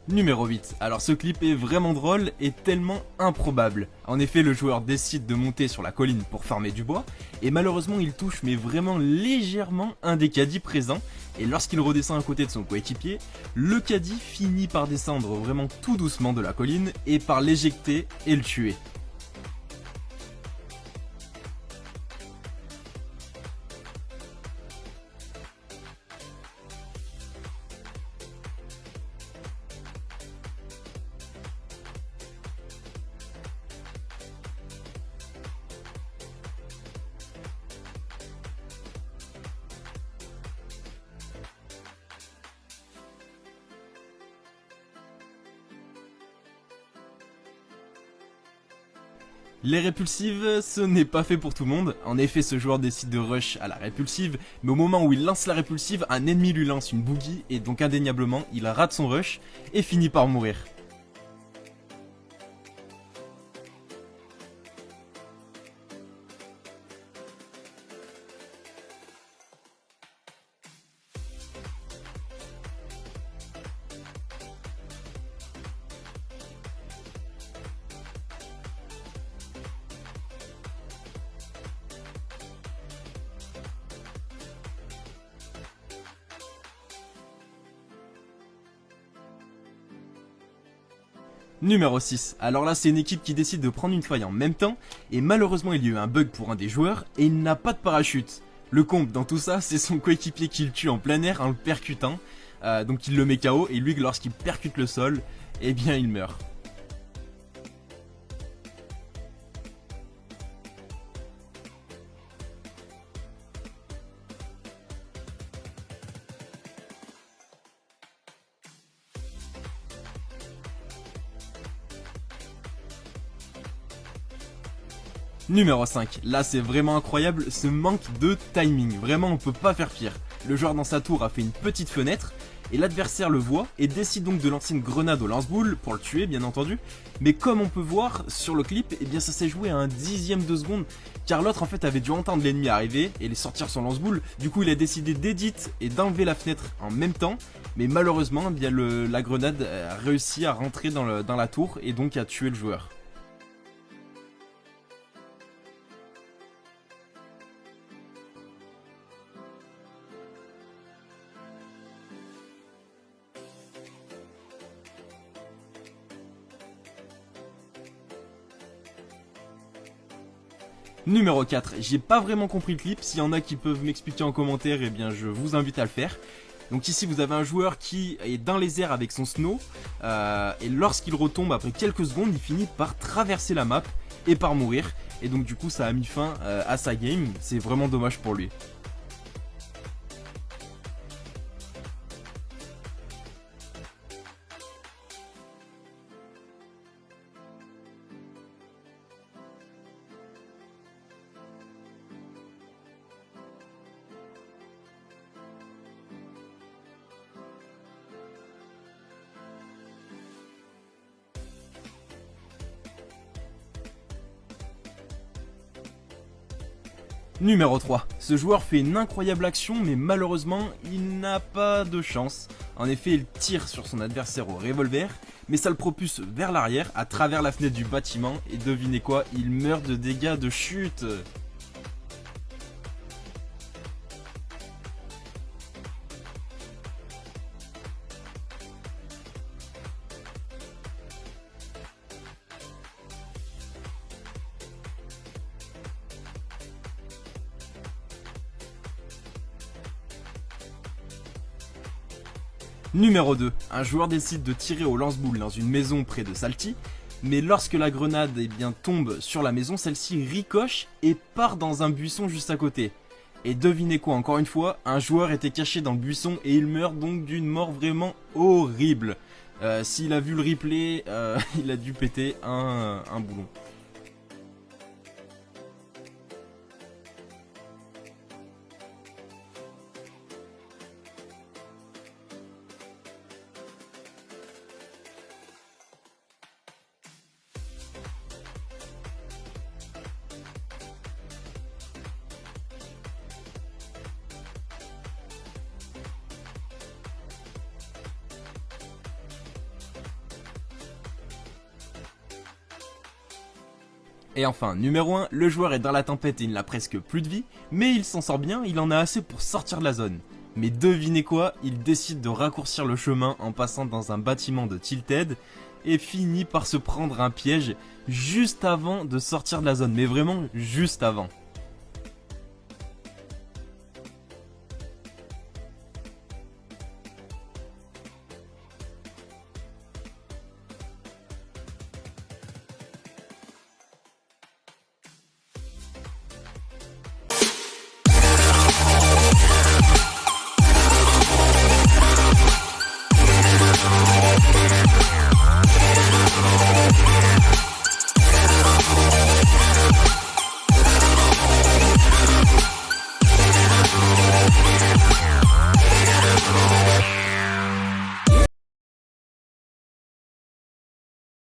Numéro 8. Alors ce clip est vraiment drôle et tellement improbable. En effet, le joueur décide de monter sur la colline pour farmer du bois, et malheureusement il touche mais vraiment légèrement un des caddies présents, et lorsqu'il redescend à côté de son coéquipier, le caddie finit par descendre vraiment tout doucement de la colline et par l'éjecter et le tuer. Les répulsives, ce n'est pas fait pour tout le monde. En effet, ce joueur décide de rush à la répulsive, mais au moment où il lance la répulsive, un ennemi lui lance une boogie et donc indéniablement, il rate son rush et finit par mourir. Numéro 6. Alors là, c'est une équipe qui décide de prendre une faille en même temps, et malheureusement, il y a eu un bug pour un des joueurs, et il n'a pas de parachute. Le comble dans tout ça, c'est son coéquipier qui le tue en plein air en le percutant, donc il le met KO, et lui, lorsqu'il percute le sol, eh bien, il meurt. Numéro 5, là c'est vraiment incroyable ce manque de timing, vraiment on peut pas faire pire. Le joueur dans sa tour a fait une petite fenêtre, et l'adversaire le voit et décide donc de lancer une grenade au lance-boule pour le tuer bien entendu. Mais comme on peut voir sur le clip, eh bien ça s'est joué à un dixième de seconde, car l'autre en fait avait dû entendre l'ennemi arriver et les sortir son lance-boule. Du coup il a décidé d'édit et d'enlever la fenêtre en même temps, mais malheureusement eh bien la grenade a réussi à rentrer dans la tour et donc a tué le joueur. Numéro 4, j'ai pas vraiment compris le clip, s'il y en a qui peuvent m'expliquer en commentaire, eh bien je vous invite à le faire. Donc ici vous avez un joueur qui est dans les airs avec son snow, et lorsqu'il retombe après quelques secondes, il finit par traverser la map et par mourir. Et donc du coup ça a mis fin à sa game, c'est vraiment dommage pour lui. Numéro 3. Ce joueur fait une incroyable action mais malheureusement il n'a pas de chance. En effet il tire sur son adversaire au revolver mais ça le propulse vers l'arrière à travers la fenêtre du bâtiment et devinez quoi, il meurt de dégâts de chute. Numéro 2. Un joueur décide de tirer au lance-boule dans une maison près de Salty, mais lorsque la grenade eh bien, tombe sur la maison, celle-ci ricoche et part dans un buisson juste à côté. Et devinez quoi, encore une fois, un joueur était caché dans le buisson et il meurt donc d'une mort vraiment horrible. S'il a vu le replay, il a dû péter un boulon. Et enfin, numéro 1, le joueur est dans la tempête et il n'a presque plus de vie, mais il s'en sort bien, il en a assez pour sortir de la zone. Mais devinez quoi, il décide de raccourcir le chemin en passant dans un bâtiment de Tilted et finit par se prendre un piège juste avant de sortir de la zone, mais vraiment juste avant.